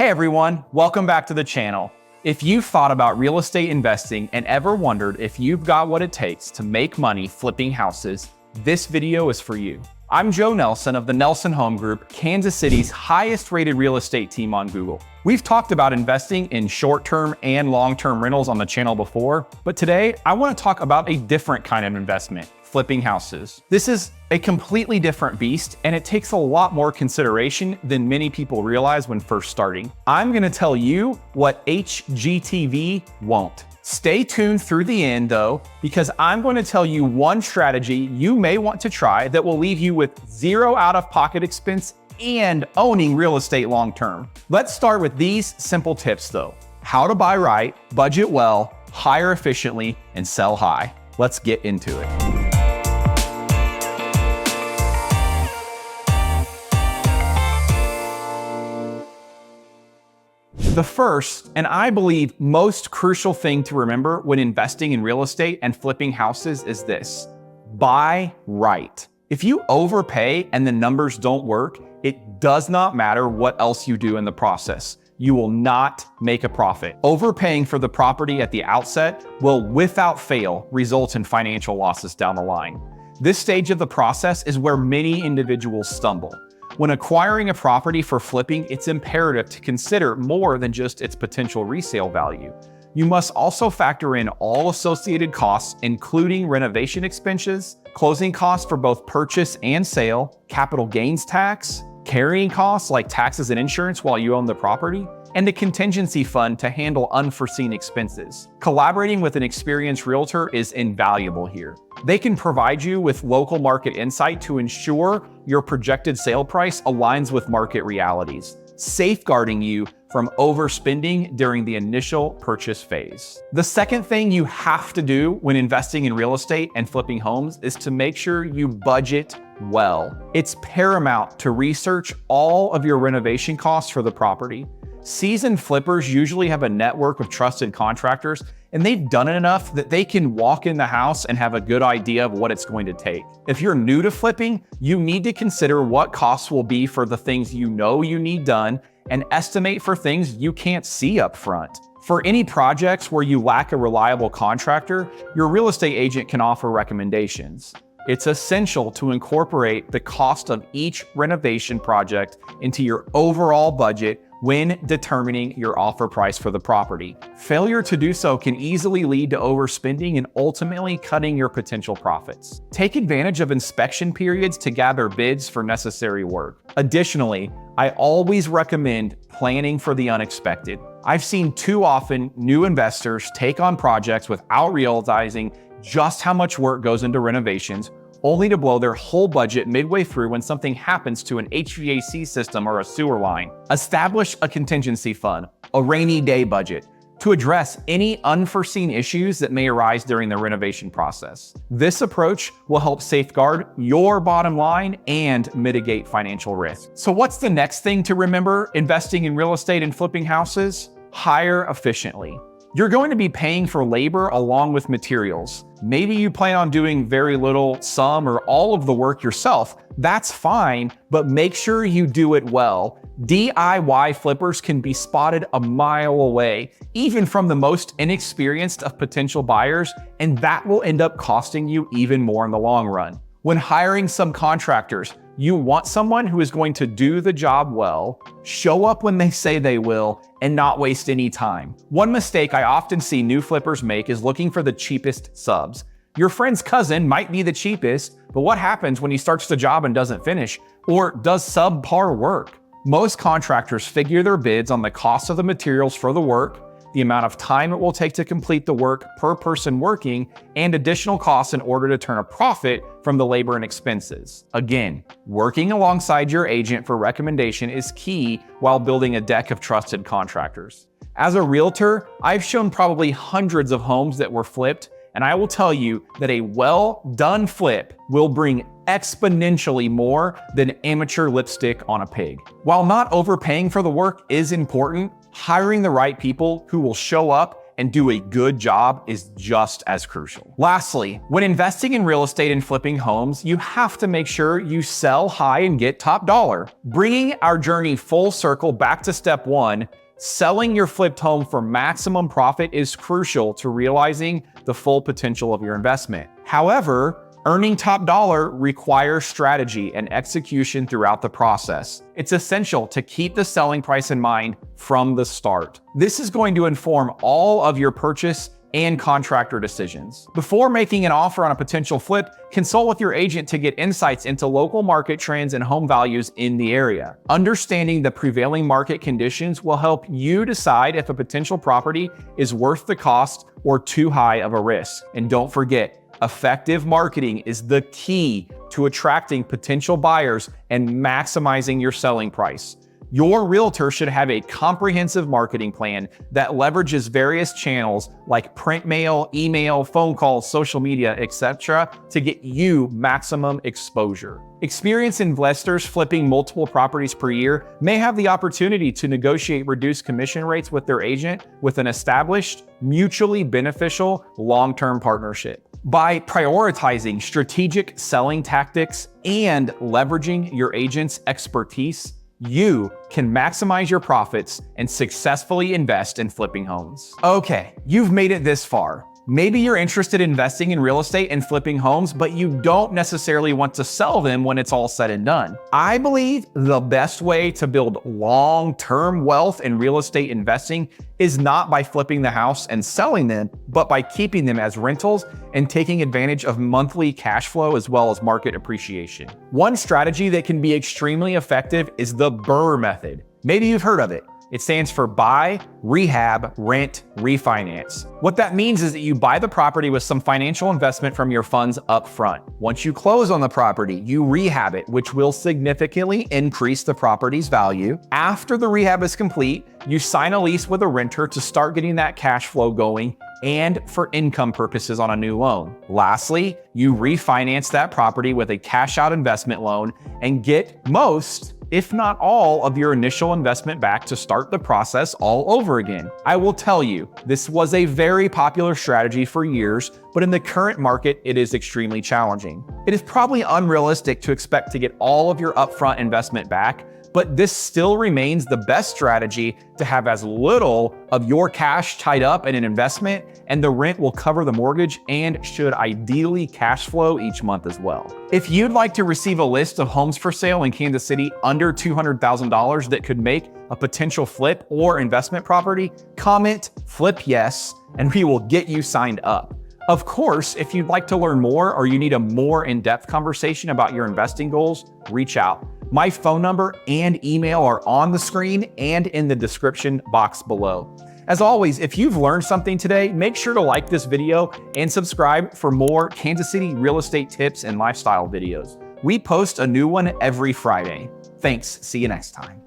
Hey everyone, welcome back to the channel. If you've thought about real estate investing and ever wondered if you've got what it takes to make money flipping houses, this video is for you. I'm Joe Nelson of the Nelson Home Group, Kansas City's highest rated real estate team on Google. We've talked about investing in short-term and long-term rentals on the channel before, but today I want to talk about a different kind of investment, flipping houses. This is a completely different beast, and it takes a lot more consideration than many people realize when first starting. I'm going to tell you what HGTV won't. Stay tuned through the end though, because I'm going to tell you one strategy you may want to try that will leave you with zero out-of-pocket expense and owning real estate long-term. Let's start with these simple tips though. How to buy right, budget well, hire efficiently, and sell high. Let's get into it. The first, and I believe most crucial thing to remember when investing in real estate and flipping houses is this: buy right. If you overpay and the numbers don't work, it does not matter what else you do in the process. You will not make a profit. Overpaying for the property at the outset will, without fail, result in financial losses down the line. This stage of the process is where many individuals stumble. When acquiring a property for flipping, it's imperative to consider more than just its potential resale value. You must also factor in all associated costs, including renovation expenses, closing costs for both purchase and sale, capital gains tax, carrying costs like taxes and insurance while you own the property, and a contingency fund to handle unforeseen expenses. Collaborating with an experienced realtor is invaluable here. They can provide you with local market insight to ensure your projected sale price aligns with market realities, safeguarding you from overspending during the initial purchase phase. The second thing you have to do when investing in real estate and flipping homes is to make sure you budget well. It's paramount to research all of your renovation costs for the property. Seasoned flippers usually have a network of trusted contractors, and they've done it enough that they can walk in the house and have a good idea of what it's going to take. If you're new to flipping, you need to consider what costs will be for the things you know you need done and estimate for things you can't see up front. For any projects where you lack a reliable contractor, your real estate agent can offer recommendations. It's essential to incorporate the cost of each renovation project into your overall budget when determining your offer price for the property. Failure to do so can easily lead to overspending and ultimately cutting your potential profits. Take advantage of inspection periods to gather bids for necessary work. Additionally, I always recommend planning for the unexpected. I've seen too often new investors take on projects without realizing just how much work goes into renovations, only to blow their whole budget midway through when something happens to an HVAC system or a sewer line. Establish a contingency fund, a rainy day budget, to address any unforeseen issues that may arise during the renovation process. This approach will help safeguard your bottom line and mitigate financial risk. So what's the next thing to remember investing in real estate and flipping houses? Hire efficiently. You're going to be paying for labor along with materials. Maybe you plan on doing very little, some, or all of the work yourself. That's fine, but make sure you do it well. DIY flippers can be spotted a mile away, even from the most inexperienced of potential buyers, and that will end up costing you even more in the long run. When hiring some contractors, you want someone who is going to do the job well, show up when they say they will, and not waste any time. One mistake I often see new flippers make is looking for the cheapest subs. Your friend's cousin might be the cheapest, but what happens when he starts the job and doesn't finish, or does subpar work? Most contractors figure their bids on the cost of the materials for the work, the amount of time it will take to complete the work per person working, and additional costs in order to turn a profit from the labor and expenses. Again, working alongside your agent for recommendation is key while building a deck of trusted contractors. As a realtor, I've shown probably hundreds of homes that were flipped, and I will tell you that a well-done flip will bring exponentially more than amateur lipstick on a pig. While not overpaying for the work is important, hiring the right people who will show up and do a good job is just as crucial. Lastly, when investing in real estate and flipping homes, you have to make sure you sell high and get top dollar. Bringing our journey full circle back to step one, selling your flipped home for maximum profit is crucial to realizing the full potential of your investment. However, earning top dollar requires strategy and execution throughout the process. It's essential to keep the selling price in mind from the start. This is going to inform all of your purchase and contractor decisions. Before making an offer on a potential flip, consult with your agent to get insights into local market trends and home values in the area. Understanding the prevailing market conditions will help you decide if a potential property is worth the cost or too high of a risk. And don't forget, effective marketing is the key to attracting potential buyers and maximizing your selling price. Your realtor should have a comprehensive marketing plan that leverages various channels like print mail, email, phone calls, social media, etc. to get you maximum exposure. Experienced investors flipping multiple properties per year may have the opportunity to negotiate reduced commission rates with their agent with an established, mutually beneficial long-term partnership. By prioritizing strategic selling tactics and leveraging your agent's expertise, you can maximize your profits and successfully invest in flipping homes. Okay, you've made it this far. Maybe you're interested in investing in real estate and flipping homes, but you don't necessarily want to sell them when it's all said and done. I believe the best way to build long-term wealth in real estate investing is not by flipping the house and selling them, but by keeping them as rentals and taking advantage of monthly cash flow as well as market appreciation. One strategy that can be extremely effective is the BRRRR method. Maybe you've heard of it. It stands for buy, rehab, rent, refinance. What that means is that you buy the property with some financial investment from your funds up front. Once you close on the property, you rehab it, which will significantly increase the property's value. After the rehab is complete, you sign a lease with a renter to start getting that cash flow going and for income purposes on a new loan. Lastly, you refinance that property with a cash out investment loan and get most, if not all, of your initial investment back to start the process all over again. I will tell you, this was a very popular strategy for years, but in the current market, it is extremely challenging. It is probably unrealistic to expect to get all of your upfront investment back, but this still remains the best strategy to have as little of your cash tied up in an investment, and the rent will cover the mortgage and should ideally cash flow each month as well. If you'd like to receive a list of homes for sale in Kansas City under $200,000 that could make a potential flip or investment property, comment flip yes, and we will get you signed up. Of course, if you'd like to learn more or you need a more in-depth conversation about your investing goals, reach out. My phone number and email are on the screen and in the description box below. As always, if you've learned something today, make sure to like this video and subscribe for more Kansas City real estate tips and lifestyle videos. We post a new one every Friday. Thanks. See you next time.